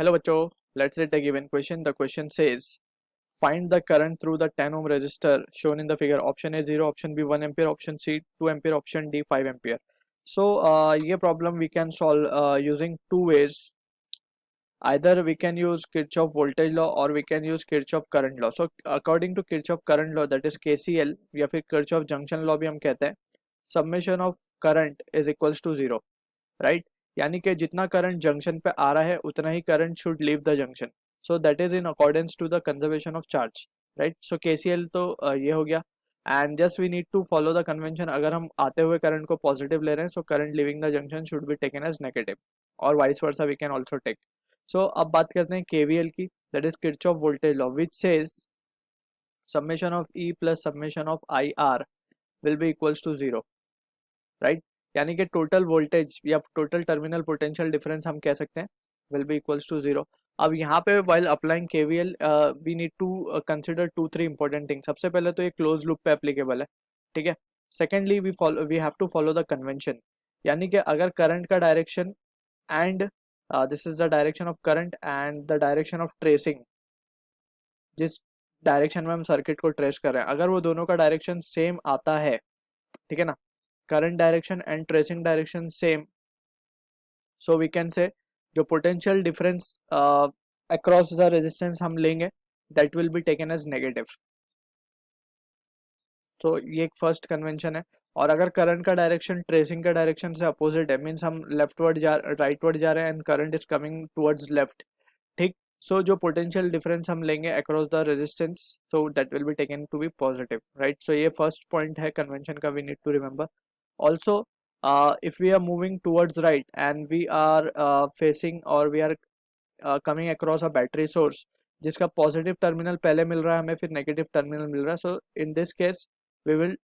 Hello bachcho, let's read the given question. The question says find the current through the 10 ohm resistor shown in the figure. Option A 0, option B 1 ampere, option C 2 ampere, option D 5 ampere. So ये problem we can solve using two ways. Either we can use Kirchhoff voltage law or we can use Kirchhoff current law. So according to Kirchhoff current law, that is KCL या फिर Kirchhoff junction law भी हम कहते हैं, summation of current is equals to 0, right? यानी कि जितना current junction पे आ रहा है उतना ही current should leave the junction. So that is in accordance to the conservation of charge, right? So KCL तो ये हो गया. And just we need to follow the convention. अगर हम आते हुए करंट को पॉजिटिव ले रहे हैं so current leaving the junction should be taken as negative, और vice versa we can also take. So अब बात करते हैं केवीएल की, that is Kirchhoff voltage law which says summation of E plus summation of IR will be equals to 0, right? यानी कि total voltage या total terminal potential difference हम कह सकते हैं विल बी इक्वल्स टू 0. अब यहाँ पे while applying KVL we need to consider 2-3 important thing. सबसे पहले तो ये क्लोज लूप पे एप्लीकेबल है, ठीक है. Secondly we have to follow the convention, यानी कि अगर करंट का direction and this is the direction of current and the direction of tracing, जिस डायरेक्शन में हम सर्किट को ट्रेस कर रहे हैं, अगर वो दोनों का डायरेक्शन सेम आता है, ठीक है ना, current direction and tracing direction same, so we can say जो potential difference across the resistance हम लेंगे that will be taken as negative. तो ये एक फर्स्ट कन्वेंशन है. और अगर करंट का डायरेक्शन ट्रेसिंग का डायरेक्शन से अपोजिट है, मीन्स हम लेफ्टवर्ड जा राइटवर्ड जा रहे हैं and current is coming towards left, ठीक. सो जो पोटेंशियल डिफरेंस हम लेंगे across the resistance, so that will be taken to be positive, right? So ये फर्स्ट पॉइंट है कन्वेंशन का, we need to remember. Also if we are moving towards right and we are facing or we are coming across a battery source जिसका positive terminal पहले मिल रहा है हमें, फिर negative terminal मिल रहा है, so in this case we will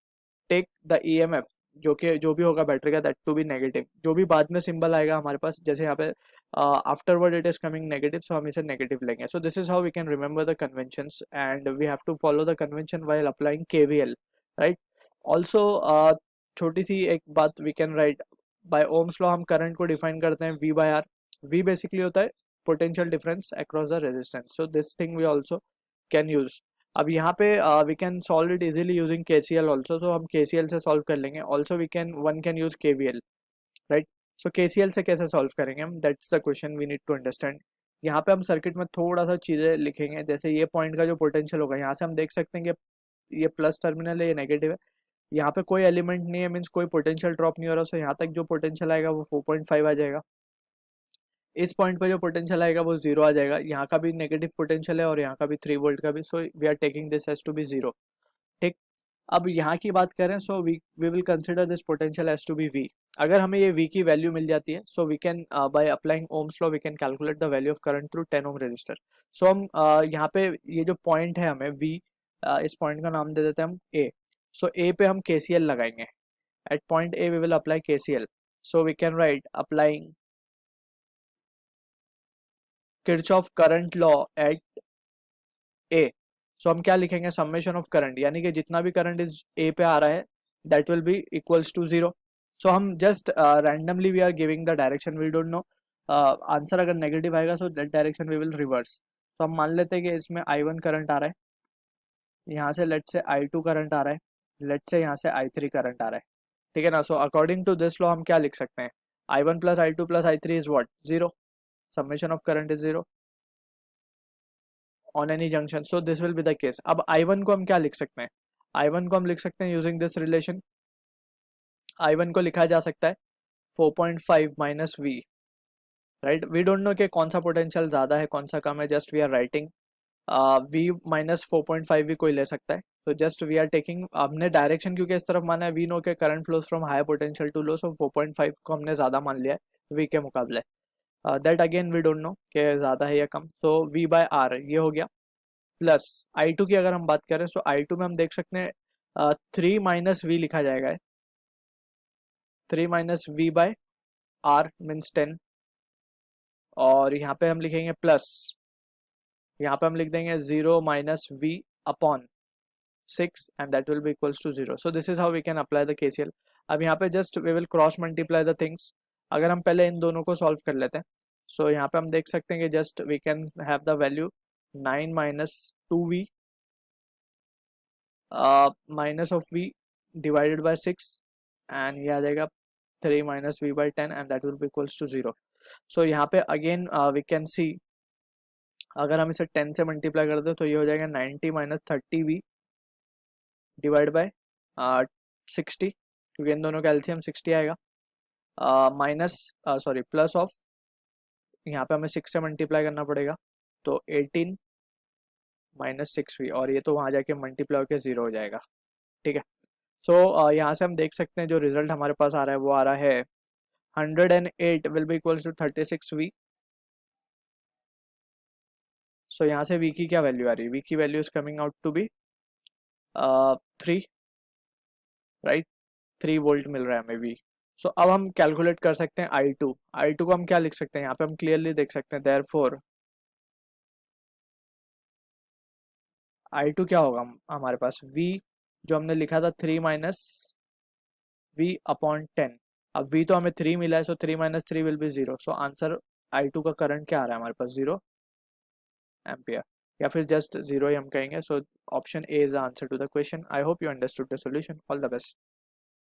take the EMF जो भी होगा बैटरी का, दैट टू बी नेगेटिव. जो भी बाद में सिंबल आएगा हमारे पास, जैसे यहाँ पे afterward it is coming negative, so हम इसे नेगेटिव लेंगे. So this is how we can remember the conventions and we have to follow the convention while applying KVL, right? Also छोटी सी एक बात we can write, by Ohm's law हम current को define करते हैं V by R. V basically होता है potential difference across the resistance, so this thing we also can use. अब यहाँ पे we can solve it easily using KCL also, तो हम KCL से सॉल्व कर लेंगे. Also one can use KVL, right? So KCL से कैसे सॉल्व करेंगे हम, that's the question we need to understand. यहाँ पे हम सर्किट में थोड़ा सा चीज़ें लिखेंगे, जैसे ये पॉइंट का जो पोटेंशियल होगा, यहाँ से हम देख सकते हैं कि ये प्लस टर्मिनल है, ये नेगेटिव है. यहाँ पे कोई एलिमेंट नहीं है, मीन्स कोई पोटेंशियल ड्रॉप नहीं हो रहा, सो यहाँ तक जो पोटेंशियल आएगा वो 4.5 आ जाएगा. इस पॉइंट पे जो पोटेंशियल आएगा वो 0 आ जाएगा. यहाँ का भी नेगेटिव पोटेंशियल है और यहाँ का भी 3 वोल्ट का भी, so we are taking this as to be 0, ठीक. अब यहाँ की बात करें, so we will consider this potential as to be V. अगर हमें ये V की वैल्यू मिल जाती है, so we can by applying Ohm's law we can calculate the value of current through 10 ohm resistor. So हम यहाँ पे ये जो पॉइंट है हमें V, इस पॉइंट का नाम दे देते हैं हम A. सो A पे हम KCL लगाएंगे. At point A we will apply KCL, so we can write applying Kirchhoff current law at A. So हम क्या लिखेंगे, समेशन ऑफ करंट, यानी कि जितना भी करंट इस A पे आ रहा है that will be equals to 0. So हम just randomly we are giving the direction, we don't know answer. अगर नेगेटिव आएगा so that direction we will reverse. तो हम मान लेते हैं कि इसमें I1 करंट आ रहा है, यहाँ से लेट से I2 करंट आ रहा है, लेट से यहाँ से I3 करंट आ रहा है, ठीक है ना. So according to this law हम क्या लिख सकते हैं, I1 plus I2 plus I3 is what, 0. Summation of current is 0 on any junction, so this will be the case. अब I1 को हम क्या लिख सकते हैं, I1 को हम लिख सकते हैं यूजिंग दिस रिलेशन. I1 को लिखा जा सकता है 4.5 minus V, right? We don't know कि कौन सा पोटेंशियल ज़्यादा है कौन सा कम है, just we are writing V minus 4.5 भी कोई ले सकता है. तो जस्ट वी आर टेकिंग, हमने डायरेक्शन क्योंकि इस तरफ माना है, वी नो के current flows from high potential to low, so 4.5 को हमने ज़्यादा मान लिया है V के मुकाबले. That again we don't know कि ज़्यादा है या कम, तो V बाय R ये हो गया. प्लस I2 की अगर हम बात करें, सो I2 में हम देख सकते हैं 3 माइनस V लिखा जाएगा, 3 minus V by R means 10. और यहाँ पे हम लिखेंगे प्लस, यहाँ पे हम लिख देंगे 0 minus V upon 6 and that will be equals to 0. So this is how we can apply the KCL. अब यहाँ पे just we will cross multiply the things. अगर हम पहले इन दोनों को सॉल्व कर लेते हैं, सो यहाँ पे हम देख सकते हैं कि just we can have the value 9 minus 2v minus of v divided by 6 and ये आ जाएगा 3 minus v by 10 and that will be equals to 0. So यहाँ पे अगेन वी कैन सी, अगर हम इसे 10 से मल्टीप्लाई कर दें तो ये हो जाएगा 90 माइनस 30v डिवाइड बाय 60, क्योंकि इन दोनों का एलसीएम 60 आएगा, माइनस सॉरी प्लस ऑफ, यहाँ पे हमें 6 से मल्टीप्लाई करना पड़ेगा तो 18 माइनस 6v, और ये तो वहाँ जाके मल्टीप्लाई होकर 0 हो जाएगा. ठीक है. सो यहाँ से हम देख सकते हैं जो रिजल्ट हमारे पास आ रहा है वो आ रहा है 108 will be equals to 36v. So यहाँ से v की क्या वैल्यू आ रही है? v की value is coming out to be 3, right. 3 volt मिल रहा है हमें v. सो अब हम कैलकुलेट कर सकते हैं i2. i2 को हम क्या लिख सकते हैं? यहाँ पे हम क्लियरली देख सकते हैं देयरफॉर i2 क्या होगा हमारे पास? v जो हमने लिखा था 3 माइनस v अपॉन 10. अब v तो हमें 3 मिला है, सो 3 minus 3 will be 0. So answer i2 का करंट क्या आ रहा है हमारे पास? 0 एम्पियर, या फिर जस्ट 0 ही हम कहेंगे. So option A is the answer to the question. I hope you understood the solution. All the best.